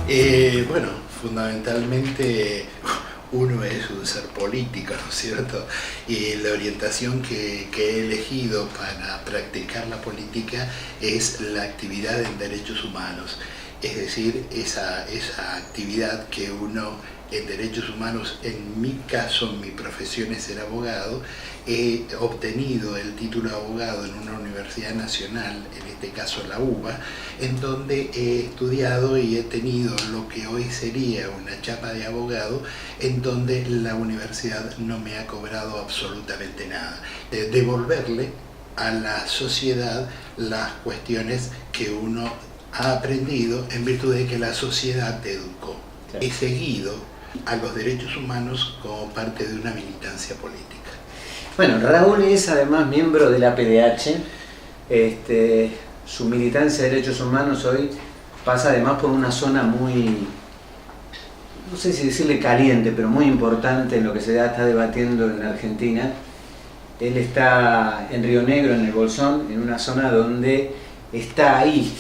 Bueno, fundamentalmente uno es un ser político, ¿no es cierto? Y la orientación que he elegido para practicar la política es la actividad en derechos humanos. Es decir, esa actividad que uno en derechos humanos, en mi caso, mi profesión es ser abogado, he obtenido el título de abogado en una universidad nacional, en este caso la UBA, en donde he estudiado y he tenido lo que hoy sería una chapa de abogado, en donde la universidad no me ha cobrado absolutamente nada. Devolverle a la sociedad las cuestiones que uno ha aprendido en virtud de que la sociedad te educó. Claro. He seguido a los derechos humanos como parte de una militancia política. Bueno, Raúl es además miembro de la PDH. Su militancia de derechos humanos hoy pasa además por una zona muy, no sé si decirle caliente, pero muy importante en lo que se está debatiendo en Argentina. Él está en Río Negro, en el Bolsón, en una zona donde está ahí,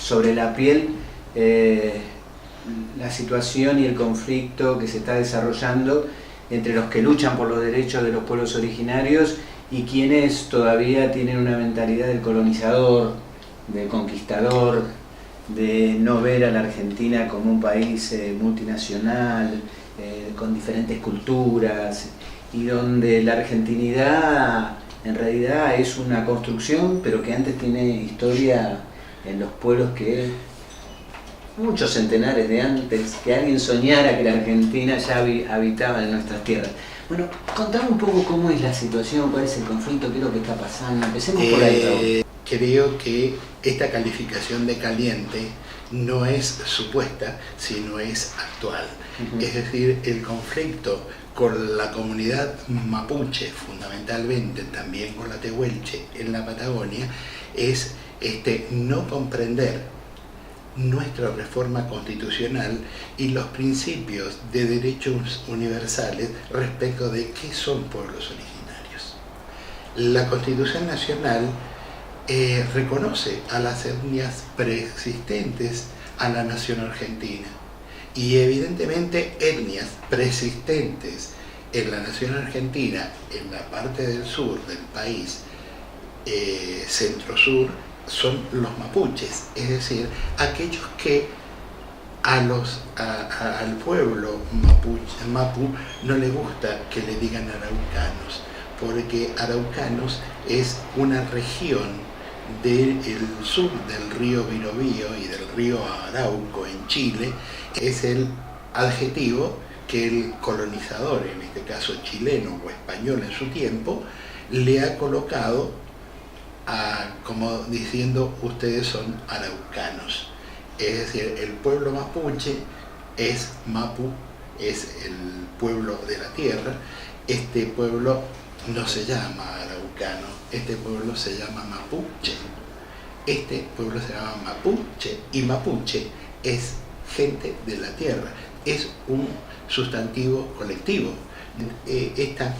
sobre la piel, la situación y el conflicto que se está desarrollando entre los que luchan por los derechos de los pueblos originarios y quienes todavía tienen una mentalidad del colonizador, del conquistador, de no ver a la Argentina como un país multinacional, con diferentes culturas, y donde la argentinidad en realidad es una construcción, pero que antes tiene historia en los pueblos que muchos centenares de antes, que alguien soñara que la Argentina ya habitaba en nuestras tierras. Bueno, contame un poco cómo es la situación, cuál es el conflicto, qué es lo que está pasando. Empecemos por ahí, Raúl. Creo que esta calificación de caliente no es supuesta, sino es actual. Es decir, el conflicto con la comunidad mapuche, fundamentalmente también con la tehuelche en la Patagonia, es no comprender nuestra reforma constitucional y los principios de derechos universales respecto de qué son pueblos originarios. La Constitución Nacional reconoce a las etnias preexistentes a la nación argentina y evidentemente etnias preexistentes en la nación argentina, en la parte del sur del país, centro-sur, son los mapuches, es decir, aquellos que al pueblo mapu no le gusta que le digan araucanos, porque araucanos es una región del sur del río Biobío y del río Arauco en Chile. Es el adjetivo que el colonizador, en este caso chileno o español en su tiempo, le ha colocado como diciendo ustedes son araucanos. Es decir, el pueblo mapuche es mapu, es el pueblo de la tierra. Este pueblo no se llama araucano, este pueblo se llama mapuche. Este pueblo se llama mapuche y mapuche es gente de la tierra, es un sustantivo colectivo. Estas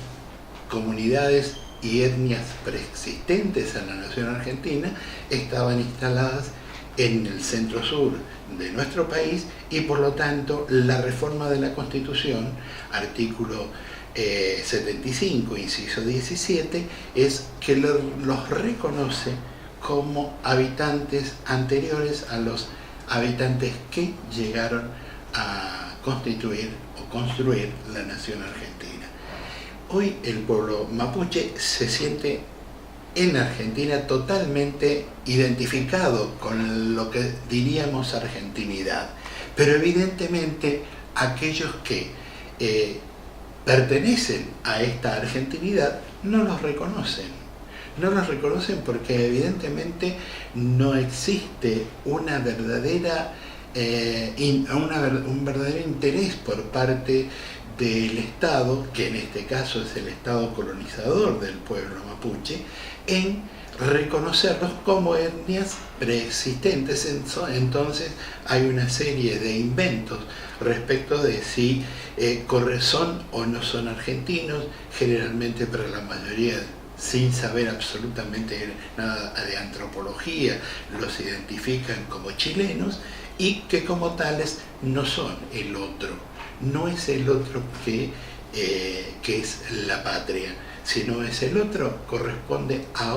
comunidades y etnias preexistentes a la nación argentina estaban instaladas en el centro-sur de nuestro país y por lo tanto la reforma de la Constitución, artículo 75, inciso 17, es que los reconoce como habitantes anteriores a los habitantes que llegaron a constituir o construir la nación argentina. Hoy el pueblo mapuche se siente en Argentina totalmente identificado con lo que diríamos argentinidad, pero evidentemente aquellos que pertenecen a esta argentinidad no los reconocen. No los reconocen porque evidentemente no existe un verdadero interés por parte del Estado, que en este caso es el Estado colonizador del pueblo mapuche, en reconocerlos como etnias preexistentes. Entonces hay una serie de inventos respecto de si son o no son argentinos. Generalmente para la mayoría sin saber absolutamente nada de antropología, los identifican como chilenos y que como tales no son el otro, no es el otro que es la patria, sino es el otro, corresponde a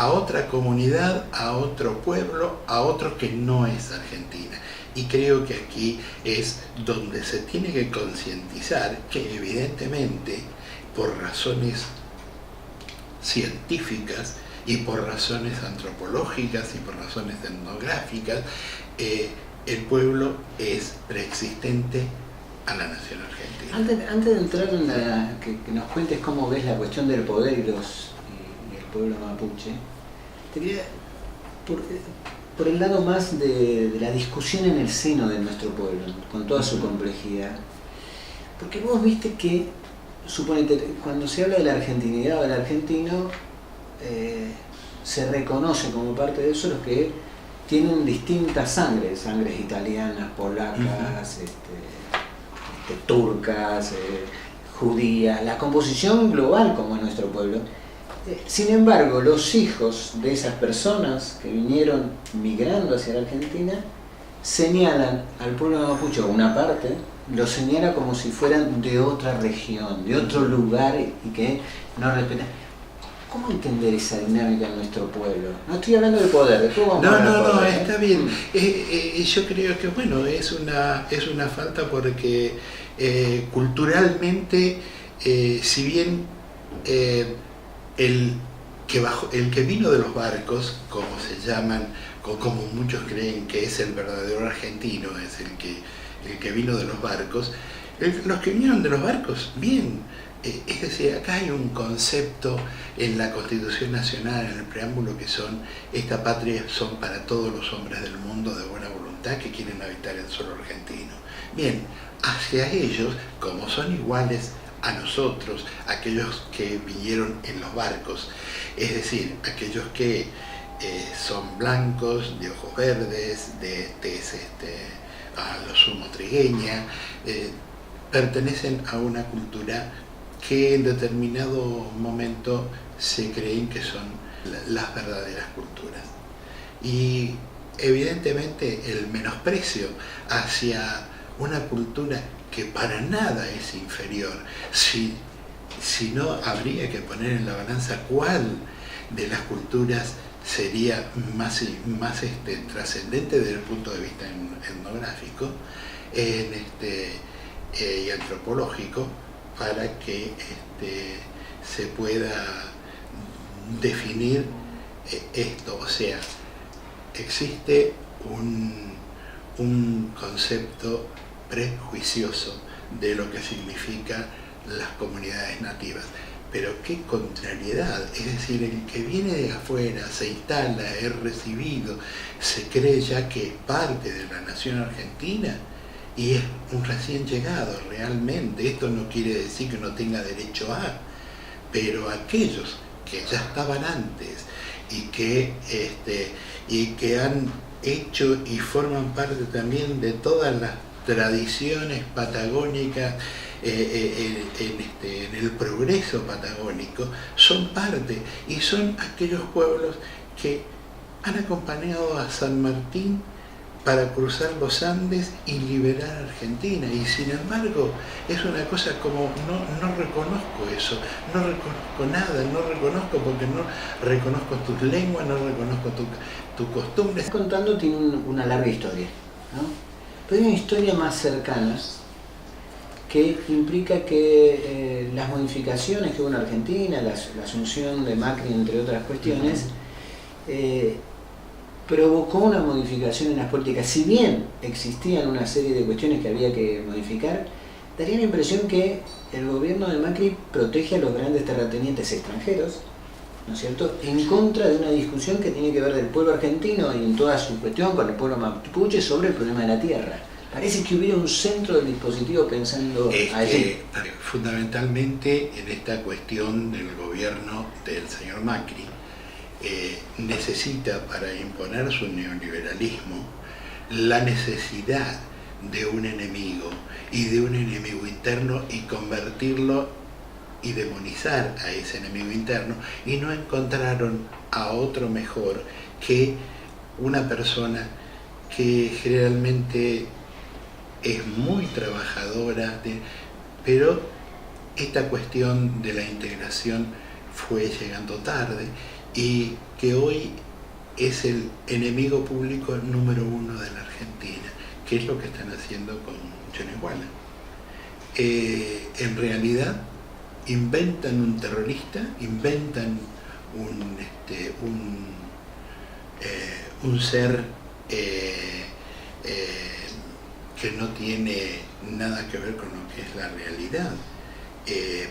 otra comunidad, a otro pueblo, a otro que no es Argentina. Y creo que aquí es donde se tiene que concientizar que evidentemente por razones científicas y por razones antropológicas y por razones etnográficas, el pueblo es preexistente a la nación argentina. Antes de entrar en que nos cuentes cómo ves la cuestión del poder y el pueblo mapuche, te quería, por el lado más de la discusión en el seno de nuestro pueblo, con toda su complejidad, porque vos viste que, suponete, cuando se habla de la argentinidad o del argentino, se reconoce como parte de eso los que tienen distintas sangres italianas, polacas, turcas, judías, la composición global como es nuestro pueblo. Sin embargo, los hijos de esas personas que vinieron migrando hacia la Argentina señalan al pueblo mapuche, una parte, lo señala como si fueran de otra región, de otro lugar y que no respetan. ¿Cómo entender esa dinámica en nuestro pueblo? No estoy hablando de poder, después vamos a hablar de poder. No, está bien. Yo creo que bueno, es una falta porque culturalmente, si bien el que vino de los barcos, como se llaman, como muchos creen que es el verdadero argentino, es el que vino de los barcos, los que vinieron de los barcos, bien. Es decir, acá hay un concepto en la Constitución Nacional, en el preámbulo, que esta patria son para todos los hombres del mundo de buena voluntad que quieren habitar el suelo argentino. Bien, hacia ellos, como son iguales a nosotros, aquellos que vinieron en los barcos, es decir, aquellos que son blancos, de ojos verdes, de tez a lo sumo trigueña, pertenecen a una cultura que en determinado momento se creen que son las verdaderas culturas. Y evidentemente el menosprecio hacia una cultura que para nada es inferior, si no habría que poner en la balanza cuál de las culturas sería más trascendente desde el punto de vista etnográfico y antropológico, para que se pueda definir esto. O sea, existe un concepto prejuicioso de lo que significan las comunidades nativas, pero qué contrariedad, es decir, el que viene de afuera, se instala, es recibido, se cree ya que es parte de la nación argentina, y es un recién llegado realmente. Esto no quiere decir que no tenga derecho a, pero aquellos que ya estaban antes y que han hecho y forman parte también de todas las tradiciones patagónicas en el progreso patagónico, son parte, y son aquellos pueblos que han acompañado a San Martín para cruzar los Andes y liberar a Argentina, y sin embargo es una cosa como no reconozco eso, no reconozco nada, no reconozco porque no reconozco tus lenguas, no reconozco tu costumbre. Estás contando tiene una larga historia, ¿no? Pero hay una historia más cercana que implica que las modificaciones que hubo en Argentina, la asunción de Macri, entre otras cuestiones, provocó una modificación en las políticas. Si bien existían una serie de cuestiones que había que modificar, daría la impresión que el gobierno de Macri protege a los grandes terratenientes extranjeros, ¿no es cierto?, en contra de una discusión que tiene que ver del pueblo argentino y en toda su cuestión con el pueblo mapuche sobre el problema de la tierra. Parece que hubiera un centro del dispositivo pensando allí. Fundamentalmente en esta cuestión del gobierno del señor Macri, necesita, para imponer su neoliberalismo, la necesidad de un enemigo y de un enemigo interno, y convertirlo y demonizar a ese enemigo interno, y no encontraron a otro mejor que una persona que generalmente es muy trabajadora, pero esta cuestión de la integración fue llegando tarde y que hoy es el enemigo público número 1 de la Argentina, que es lo que están haciendo con Chonehuala. En realidad inventan un terrorista, inventan un ser que no tiene nada que ver con lo que es la realidad,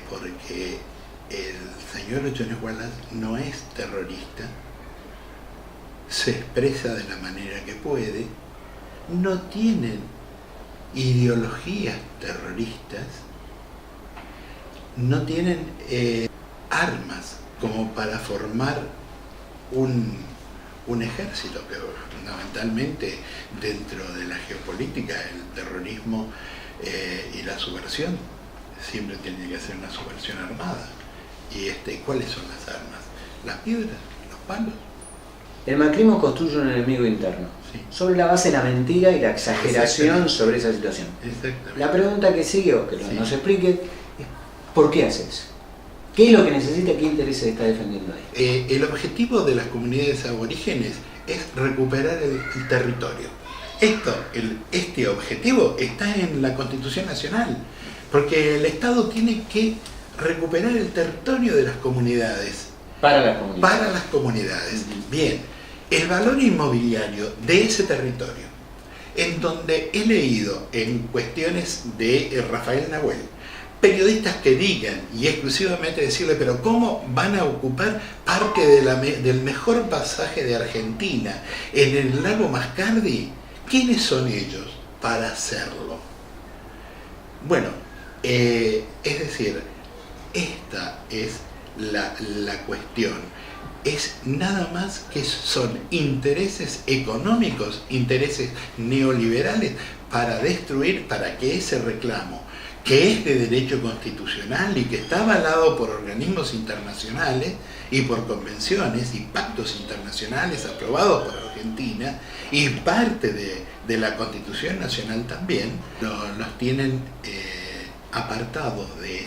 porque el señor Chonehuala no es terrorista, se expresa de la manera que puede, no tienen ideologías terroristas, no tienen armas como para formar un ejército, que fundamentalmente dentro de la geopolítica el terrorismo y la subversión siempre tiene que ser una subversión armada. ¿Y cuáles son las armas? Las piedras, los palos. El macrismo construye un enemigo interno, sí, sobre la base de la mentira y la exageración sobre esa situación. Exactamente. La pregunta que sigue, o que sí, nos explique, es ¿por qué hace eso? ¿Qué es lo que necesita? ¿Qué intereses está defendiendo ahí? El objetivo de las comunidades aborígenes es recuperar el territorio. Este objetivo está en la Constitución Nacional, porque el Estado tiene que recuperar el territorio de las comunidades. Para las comunidades. Para las comunidades. Bien, el valor inmobiliario de ese territorio, en donde he leído en cuestiones de Rafael Nahuel, periodistas que digan y exclusivamente decirle, pero ¿cómo van a ocupar parte del mejor pasaje de Argentina en el lago Mascardi? ¿Quiénes son ellos para hacerlo? Bueno, es decir, esta es la cuestión. Es nada más que son intereses económicos, intereses neoliberales para destruir, para que ese reclamo, que es de derecho constitucional y que está avalado por organismos internacionales y por convenciones y pactos internacionales aprobados por Argentina y parte de la Constitución Nacional también, los tienen apartados de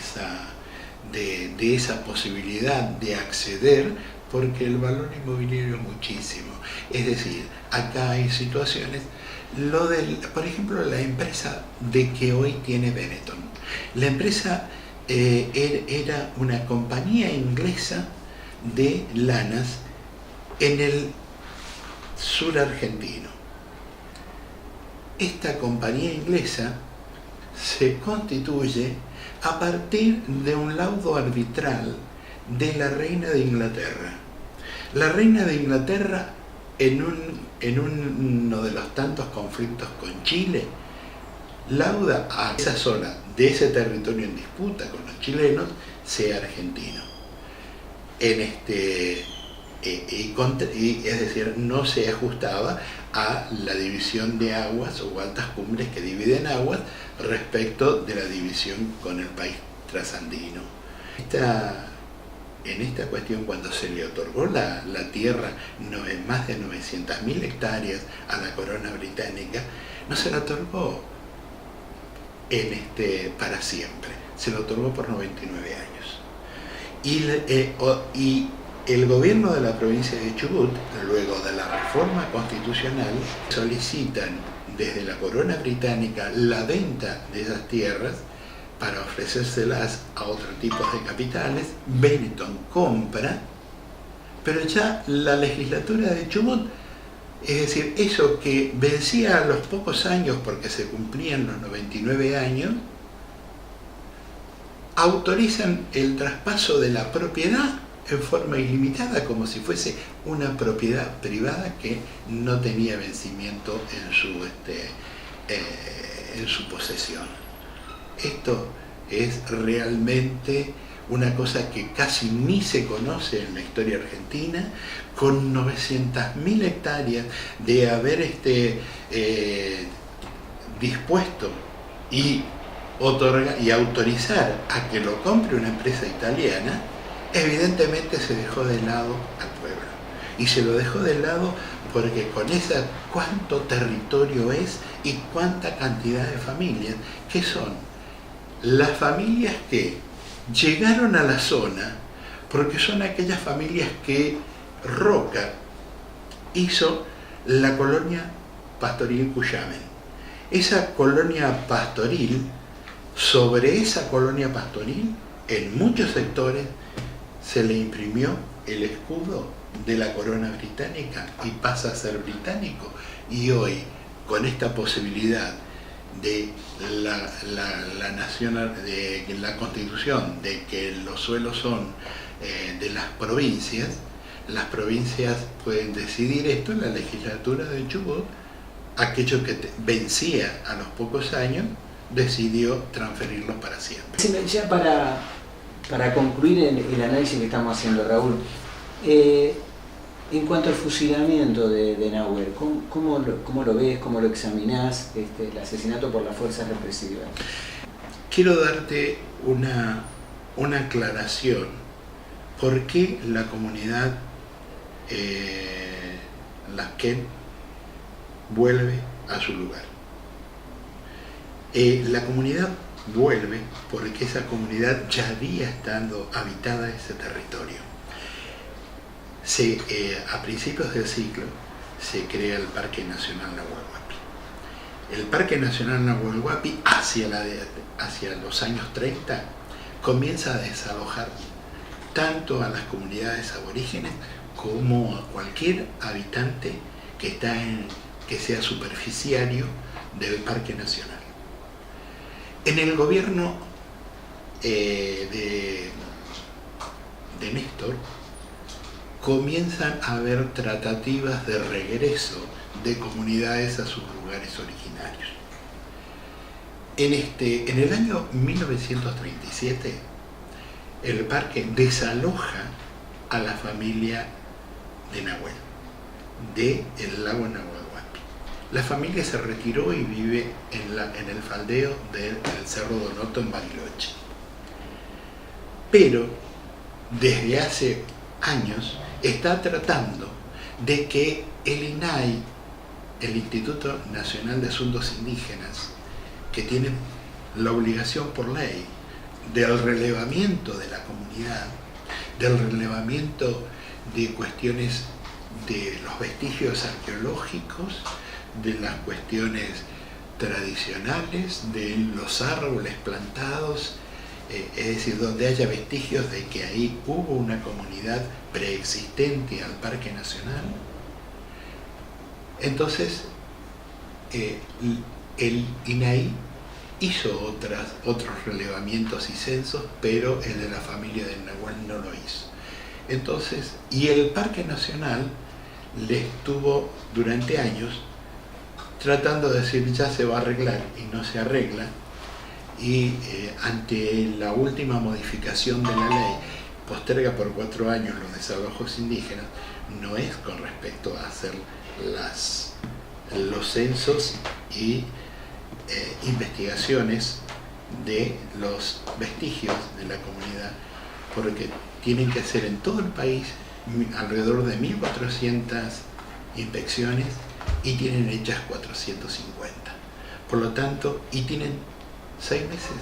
esa posibilidad de acceder, porque el valor inmobiliario es muchísimo. Es decir, acá hay situaciones, por ejemplo, la empresa de que hoy tiene Benetton. La empresa era una compañía inglesa de lanas en el sur argentino. Esta compañía inglesa se constituye a partir de un laudo arbitral de la reina de Inglaterra. La reina de Inglaterra, en uno de los tantos conflictos con Chile, lauda a esa zona de ese territorio en disputa con los chilenos, sea argentino. Es decir, no se ajustaba a la división de aguas o altas cumbres que dividen aguas respecto de la división con el país trasandino. En esta cuestión, cuando se le otorgó la tierra, más de 900.000 hectáreas a la corona británica, no se la otorgó para siempre, se lo otorgó por 99 años. Y el gobierno de la provincia de Chubut, luego de la reforma constitucional, solicitan desde la corona británica la venta de esas tierras para ofrecérselas a otros tipos de capitales. Benetton compra, pero ya la legislatura de Chubut, es decir, eso que vencía a los pocos años porque se cumplían los 99 años, autorizan el traspaso de la propiedad en forma ilimitada, como si fuese una propiedad privada que no tenía vencimiento en su posesión. Esto es realmente una cosa que casi ni se conoce en la historia argentina, con 900.000 hectáreas de haber dispuesto y y autorizar a que lo compre una empresa italiana, evidentemente se dejó de lado al pueblo. Y se lo dejó de lado porque con esa cuánto territorio es y cuánta cantidad de familias, que son las familias que llegaron a la zona, porque son aquellas familias que Roca hizo la colonia pastoril Cuyamen. Esa colonia pastoril, sobre esa colonia pastoril, en muchos sectores se le imprimió el escudo de la corona británica y pasa a ser británico. Y hoy, con esta posibilidad de la nacional, de la constitución, de que los suelos son de las provincias pueden decidir esto en la legislatura de Chubut. Aquello que vencía a los pocos años decidió transferirlos para siempre. Ya para concluir el análisis que estamos haciendo, Raúl, en cuanto al fusilamiento de Nahuel, ¿cómo lo ves, cómo lo examinás, el asesinato por las fuerzas represivas? Quiero darte una aclaración. ¿Por qué la comunidad Lasquén vuelve a su lugar? La comunidad vuelve porque esa comunidad ya había estado habitada ese territorio. A principios del siglo se crea el Parque Nacional Nahuel Huapi. El Parque Nacional Nahuel Huapi hacia los años 30 comienza a desalojar tanto a las comunidades aborígenes como a cualquier habitante que sea superficiario del Parque Nacional. En el gobierno de Néstor comienzan a haber tratativas de regreso de comunidades a sus lugares originarios. En el año 1937, el parque desaloja a la familia de Nahuel, del lago Nahuel Huapi. La familia se retiró y vive en el faldeo del Cerro Donoto en Bariloche. Pero desde hace años está tratando de que el INAI, el Instituto Nacional de Asuntos Indígenas, que tiene la obligación por ley del relevamiento de la comunidad, del relevamiento de cuestiones de los vestigios arqueológicos, de las cuestiones tradicionales, de los árboles plantados, es decir, donde haya vestigios de que ahí hubo una comunidad preexistente al Parque Nacional. Entonces, el INAI hizo otros relevamientos y censos, pero el de la familia de Nahuel no lo hizo. Entonces, y el Parque Nacional le estuvo durante años tratando de decir ya se va a arreglar y no se arregla, y ante la última modificación de la ley posterga por 4 años los desalojos indígenas. No es con respecto a hacer los censos y investigaciones de los vestigios de la comunidad, porque tienen que hacer en todo el país alrededor de 1.400 inspecciones y tienen hechas 450. Por lo tanto, y tienen 6 meses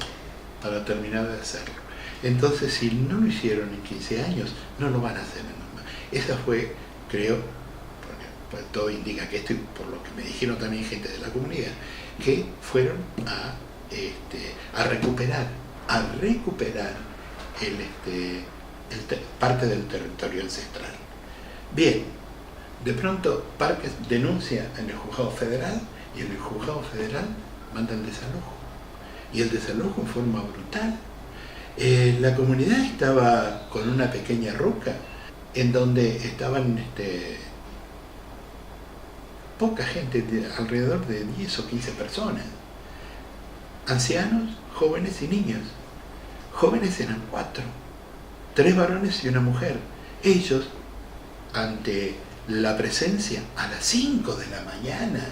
para terminar de hacerlo. Entonces, si no lo hicieron en 15 años, no lo van a hacer en más. Esa fue, creo, porque pues, todo indica que esto, y por lo que me dijeron también gente de la comunidad, que fueron a recuperar parte del territorio ancestral. Bien, de pronto Parques denuncia en el juzgado federal y en el juzgado federal manda el desalojo. Y el desalojo en forma brutal. La comunidad estaba con una pequeña roca en donde estaban poca gente, alrededor de 10 o 15 personas. Ancianos, jóvenes y niños. Jóvenes eran 4, 3 varones y una mujer. Ellos, ante la presencia a las 5 de la mañana,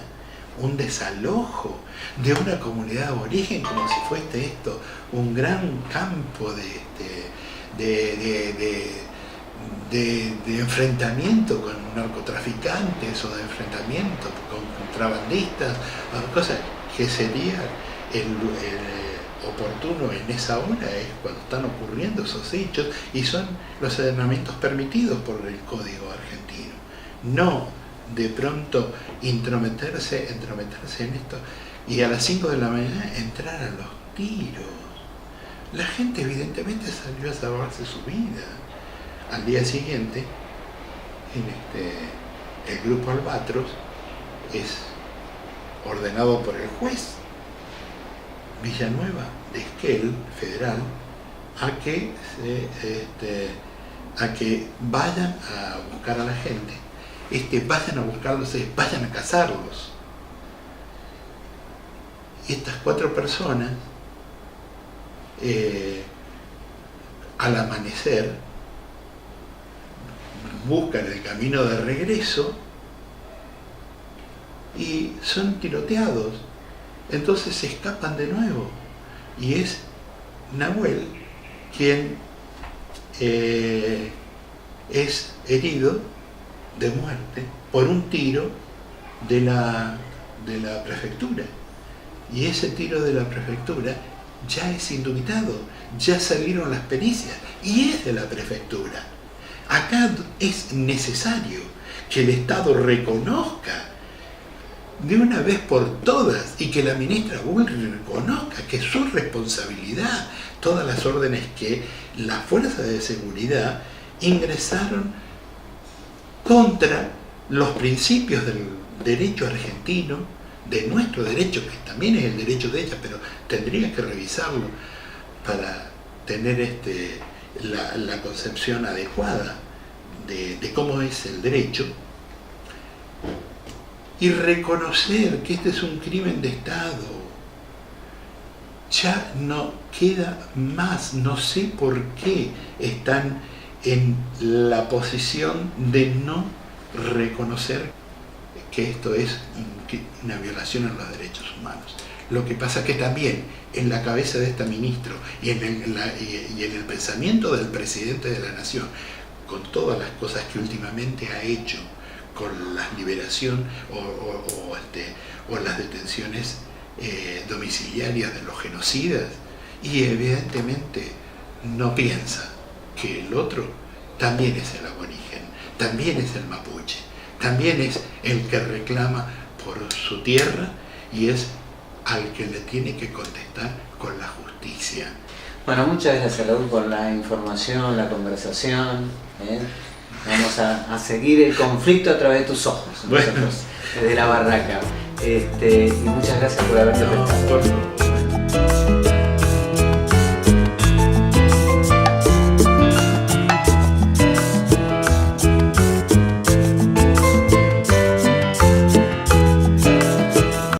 un desalojo de una comunidad aborigen como si fuese esto un gran campo de enfrentamiento con narcotraficantes o de enfrentamiento con contrabandistas, cosas que sería el oportuno en esa hora es cuando están ocurriendo esos hechos y son los allanamientos permitidos por el Código argentino. No de pronto intrometerse en esto y a las 5 de la mañana entrar a los tiros. La gente evidentemente salió a salvarse su vida. Al día siguiente, el grupo Albatros es ordenado por el juez Villanueva de Esquel, federal, a que vayan a buscar a la gente. Vayan a buscarlos, vayan a cazarlos. Estas 4 personas, al amanecer, buscan el camino de regreso y son tiroteados. Entonces se escapan de nuevo y es Nahuel quien es herido de muerte por un tiro de la prefectura, y ese tiro de la prefectura ya es indubitado, ya salieron las pericias y es de la prefectura. Acá es necesario que el Estado reconozca de una vez por todas y que la ministra Bullrich reconozca que es su responsabilidad todas las órdenes que las fuerzas de seguridad ingresaron contra los principios del derecho argentino, de nuestro derecho, que también es el derecho de ella, pero tendría que revisarlo para tener la concepción adecuada de cómo es el derecho, y reconocer que este es un crimen de Estado. Ya no queda más, no sé por qué están en la posición de no reconocer que esto es una violación a los derechos humanos. Lo que pasa es que también en la cabeza de este ministro y en el pensamiento del presidente de la Nación, con todas las cosas que últimamente ha hecho, con la liberación o las detenciones domiciliarias de los genocidas, y evidentemente no piensa que el otro también es el aborigen, también es el mapuche, también es el que reclama por su tierra y es al que le tiene que contestar con la justicia. Bueno, muchas gracias, Raúl, por la información, la conversación. Vamos a seguir el conflicto a través de tus ojos, nosotros, desde la barraca. Y muchas gracias por haberte prestado.